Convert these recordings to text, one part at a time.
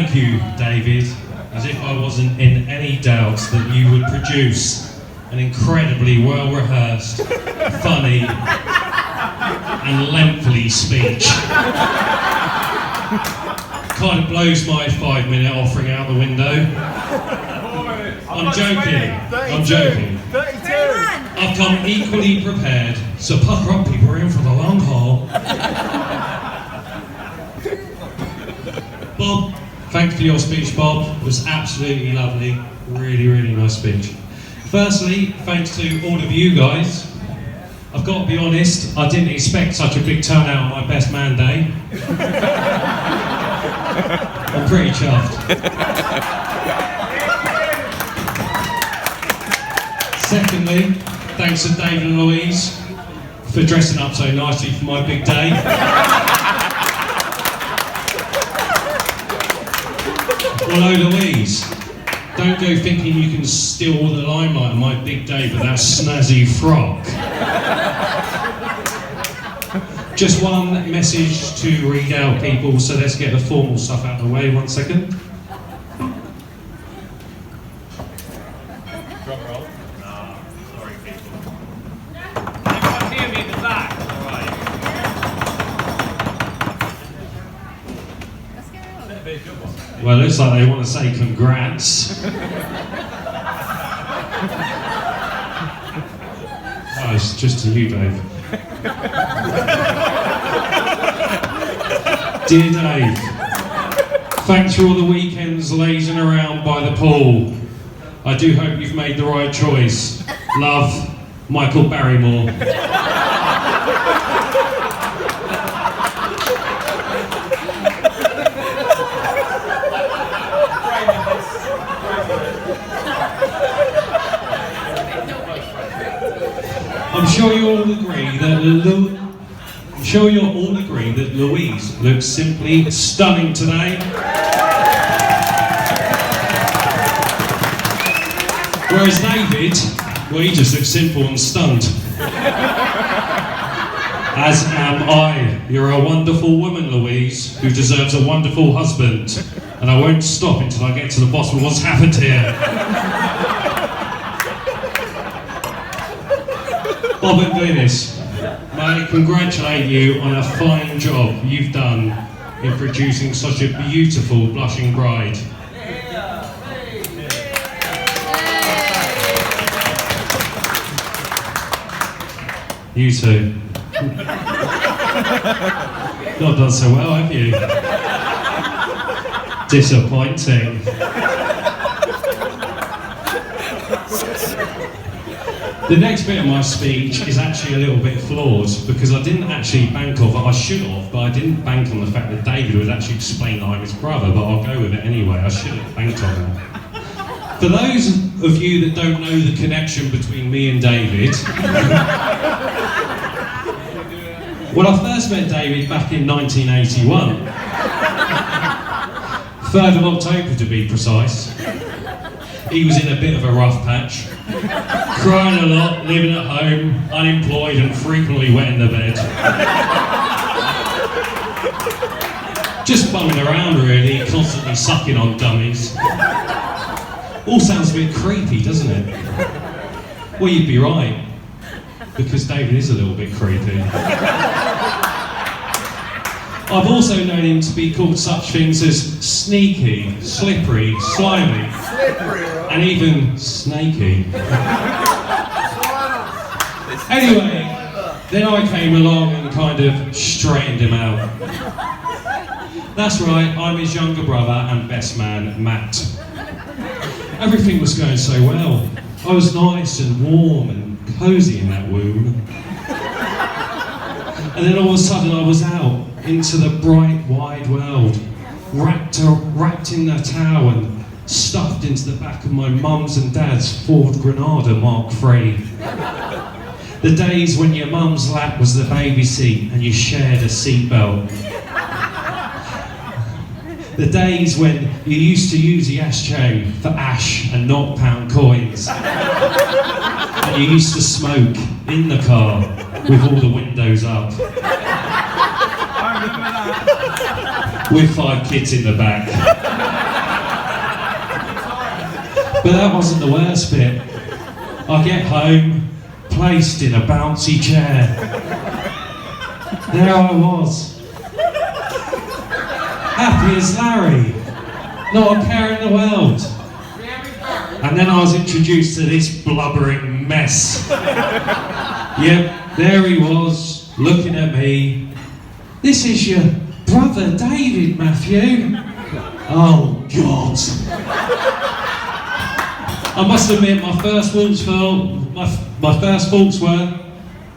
Thank you, David, as if I wasn't in any doubt that you would produce an incredibly well-rehearsed, funny, and lengthy speech. Kind of blows my 5-minute offering out the window. I'm joking. I'm joking. 32. I've come equally prepared, so pucker up, people, we're in for the long haul. Bob, thanks for your speech, Bob. It was absolutely lovely. Really, really nice speech. Firstly, thanks to all of you guys. I've got to be honest, I didn't expect such a big turnout on my best man day. I'm pretty chuffed. Secondly, thanks to David and Louise for dressing up so nicely for my big day. Well, oh Louise, don't go thinking you can steal all the limelight on my big day with that snazzy frock. Just one message to read out, people, so let's get the formal stuff out of the way. 1 second. Drum roll. No, sorry, people. You can't hear me in the back. All right. Let's get on. That'd be a good one. Well, it looks like they want to say congrats. Oh, it's just to you, Dave. Dear Dave, thanks for all the weekends lazing around by the pool. I do hope you've made the right choice. Love, Michael Barrymore. I'm sure you all agree that Louise looks simply stunning today. Whereas David, well, he just looks simple and stunned. As am I. You're a wonderful woman, Louise, who deserves a wonderful husband. And I won't stop until I get to the bottom of what's happened here. Bob and Glynis, may I congratulate you on a fine job you've done in producing such a beautiful blushing bride. You too. Not done so well, have you? Disappointing. The next bit of my speech is actually a little bit flawed because I didn't actually bank off it. I should have, but I didn't bank on the fact that David would actually explain that I'm his brother, but I'll go with it anyway. I should have banked on that. For those of you that don't know the connection between me and David, well, I first met David back in 1981. 3rd of October to be precise. He was in a bit of a rough patch. Crying a lot, living at home, unemployed and frequently wet in the bed. Just bumming around really, constantly sucking on dummies. All sounds a bit creepy, doesn't it? Well, you'd be right, because David is a little bit creepy. I've also known him to be called such things as sneaky, slippery, slimy, and even snaky. Anyway, then I came along and kind of straightened him out. That's right, I'm his younger brother and best man, Matt. Everything was going so well. I was nice and warm and cosy in that womb. And then all of a sudden I was out into the bright, wide world, wrapped in a towel and stuffed into the back of my mum's and dad's Ford Granada Mark III. The days when your mum's lap was the baby seat and you shared a seatbelt. The days when you used to use the ashtray for ash and not pound coins. And you used to smoke in the car with all the windows up. With 5 kids in the back. But that wasn't the worst bit. I get home, placed in a bouncy chair. There I was, happy as Larry, not a care in the world. And then I was introduced to this blubbering mess. Yep, there he was, looking at me. This is your brother David, Matthew. Oh, God. I must admit, my first thoughts were,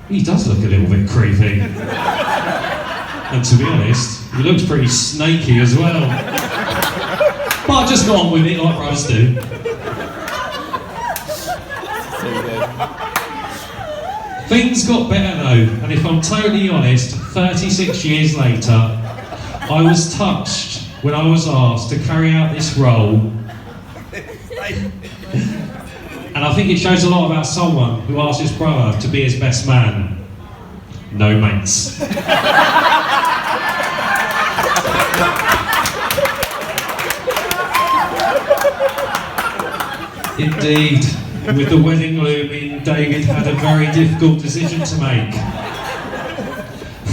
he does look a little bit creepy. And to be honest, he looks pretty snaky as well. But I just got on with it like brothers do. Things got better though, and if I'm totally honest, 36 years later, I was touched when I was asked to carry out this role. And I think it shows a lot about someone who asked his brother to be his best man. No mates. Indeed, with the wedding looming, David had a very difficult decision to make.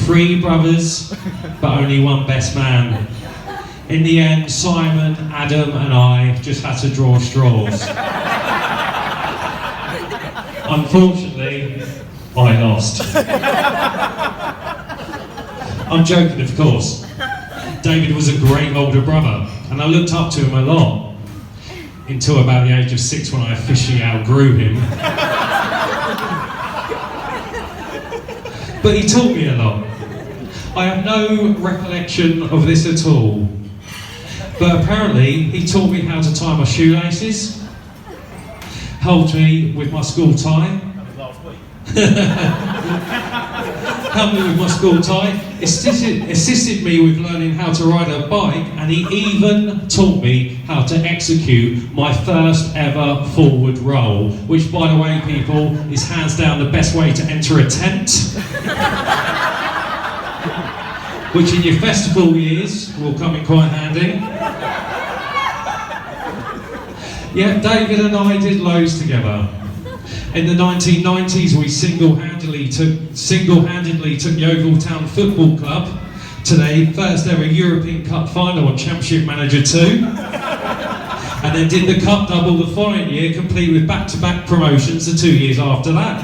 3 brothers, but only one best man. In the end, Simon, Adam and I just had to draw straws. Unfortunately, I lost. I'm joking, of course. David was a great older brother, and I looked up to him a lot. Until about the age of 6 when I officially outgrew him. But he taught me a lot. I have no recollection of this at all. But apparently he taught me how to tie my shoelaces, helped me with my school tie. Helped me with my school tie, assisted me with learning how to ride a bike, and he even taught me how to execute my first ever forward roll, which, by the way, people, is hands down the best way to enter a tent. Which in your festival years will come in quite handy. Yeah, David and I did loads together. In the 1990s, we single-handedly took Yeovil Town Football Club to their first ever European Cup final on Championship Manager 2. And then did the Cup double the following year, complete with back-to-back promotions the 2 years after that.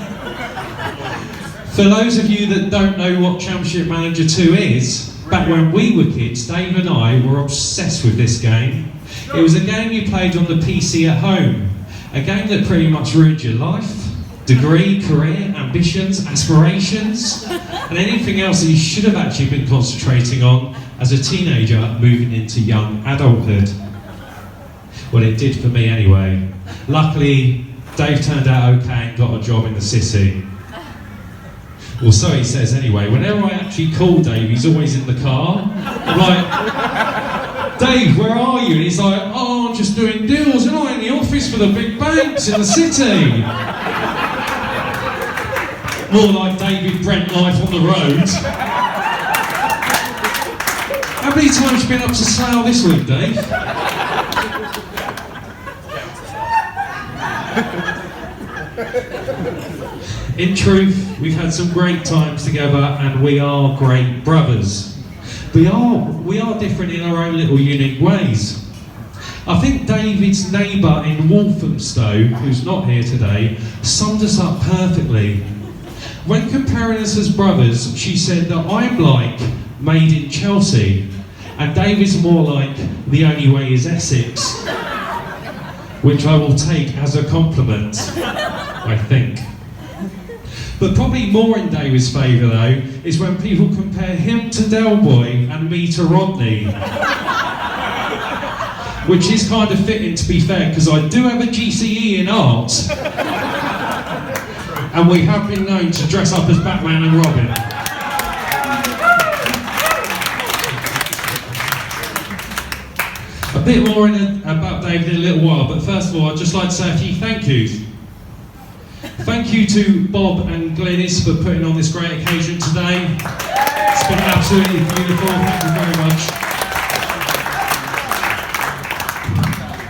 For those of you that don't know what Championship Manager 2 is, back when we were kids, Dave and I were obsessed with this game. It was a game you played on the PC at home. A game that pretty much ruined your life, degree, career, ambitions, aspirations, and anything else that you should have actually been concentrating on as a teenager moving into young adulthood. Well, it did for me anyway. Luckily, Dave turned out okay and got a job in the city. Well, so he says anyway. Whenever I actually call Dave, he's always in the car. I'm like, Dave, where are you? And he's like, oh, I'm just doing deals, and I'm in the office for the big banks in the city. More like David Brent life on the road. How many times have you been up to Slough this week, Dave? In truth, we've had some great times together, and we are great brothers. We are different in our own little unique ways. I think David's neighbour in Walthamstow, who's not here today, summed us up perfectly. When comparing us as brothers, she said that I'm like Made in Chelsea, and David's more like The Only Way is Essex, which I will take as a compliment, I think. But probably more in David's favour though, is when people compare him to Del Boy and me to Rodney. Which is kind of fitting, to be fair, because I do have a GCE in art. And we have been known to dress up as Batman and Robin. A bit more about David in a little while, but first of all, I'd just like to say a few thank yous. Thank you to Bob and Glenys for putting on this great occasion today. It's been absolutely beautiful, thank you very much.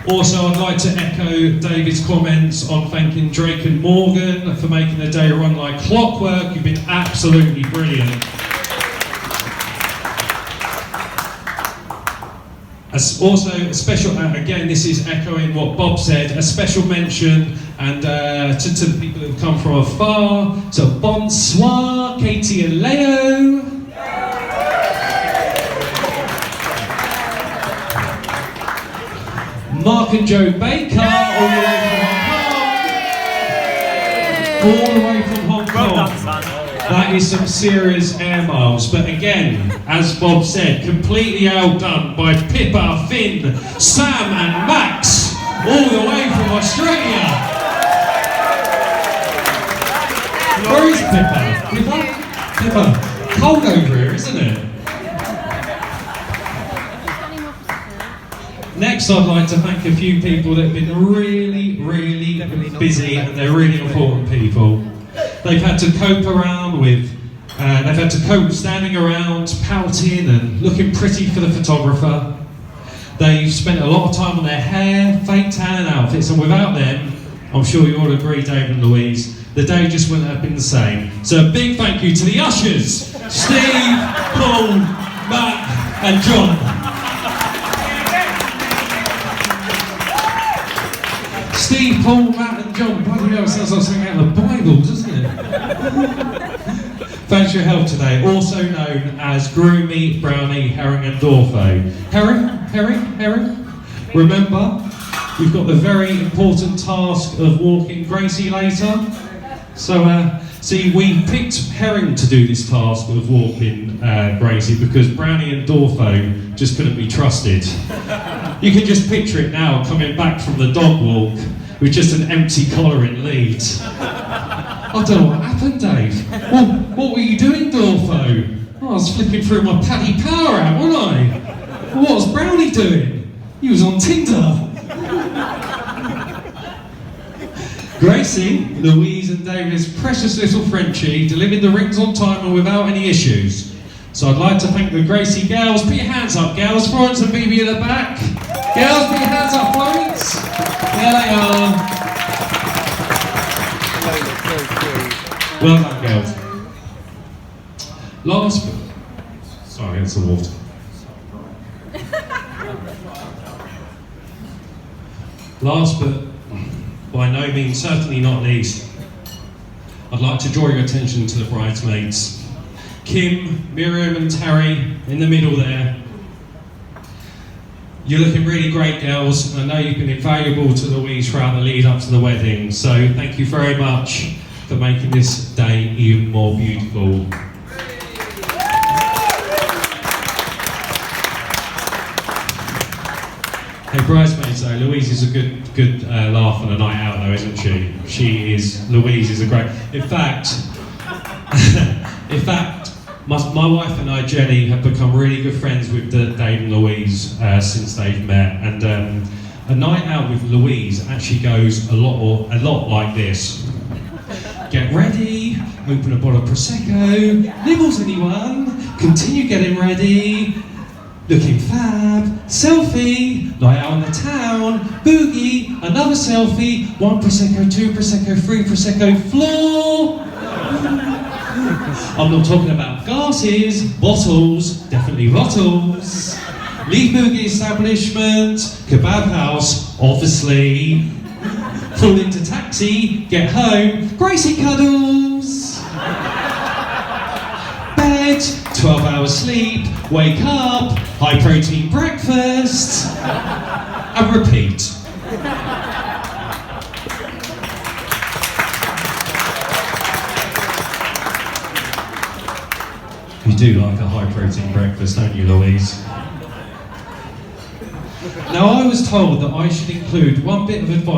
Also, I'd like to echo David's comments on thanking Drake and Morgan for making the day run like clockwork. You've been absolutely brilliant. Also, a special, again, this is echoing what Bob said, a special mention and to the people who have come from afar. So, bonsoir, Katie and Leo. Mark and Joe Baker, all the way from Hong Kong. Well done, son. That is some serious air miles. But again, as Bob said, completely outdone by Pippa, Finn, Sam and Max, all the way from Australia. Where is Pippa? Pippa, cold over here, isn't it? Next, I'd like to thank a few people that have been really, really busy, and they're really important people. They've had to cope around with, they've had to cope standing around, pouting and looking pretty for the photographer. They've spent a lot of time on their hair, fake tan and outfits, and without them, I'm sure you all agree, Dave and Louise, the day just wouldn't have been the same. So a big thank you to the ushers, Steve, Paul, Matt and John. Steve, Paul, Matt and John, bloody hell, sounds like something out of the Bible, doesn't it? Thanks for your help today, also known as Groomy, Brownie, Herring and Dorfo. Herring? Remember, we've got the very important task of walking Gracie later. So, see, we picked Herring to do this task of walking Gracie because Brownie and Dorfo just couldn't be trusted. You can just picture it now, coming back from the dog walk with just an empty collar in Leeds. I don't know what happened, Dave. Well, what were you doing, Dorfo? Oh, I was flicking through my Paddy Power app, wasn't I? What was Brownie doing? He was on Tinder. Gracie, Louise and David's precious little Frenchie delivered the rings on time and without any issues. So I'd like to thank the Gracie girls. Put your hands up, girls. Florence and Bibi at the back. Girls, put your hands up, Florence. There they are. Well done, girls. Sorry, it's the water. Last but by no means, certainly not least, I'd like to draw your attention to the bridesmaids. Kim, Miriam and Terry in the middle there. You're looking really great, girls. I know you've been invaluable to Louise throughout the lead up to the wedding, so thank you very much for making this day even more beautiful. Hey, bridesmaids though, Louise is a good laugh on a night out though, isn't she? Louise is a great, in fact, my wife and I, Jenny, have become really good friends with Dave and Louise since they've met, and a night out with Louise actually goes a lot like this. Get ready, open a bottle of Prosecco, nibbles anyone, continue getting ready, looking fab, selfie, night out on the town, boogie, another selfie, 1 Prosecco, 2 Prosecco, 3 Prosecco, floor. I'm not talking about glasses, bottles, definitely bottles. Leave boogie establishment, kebab house, obviously. Pull into taxi, get home, Gracie cuddles. Bed, 12 hours sleep, wake up, high protein breakfast, and repeat. You do like a high protein breakfast, don't you, Louise? Now, I was told that I should include one bit of advice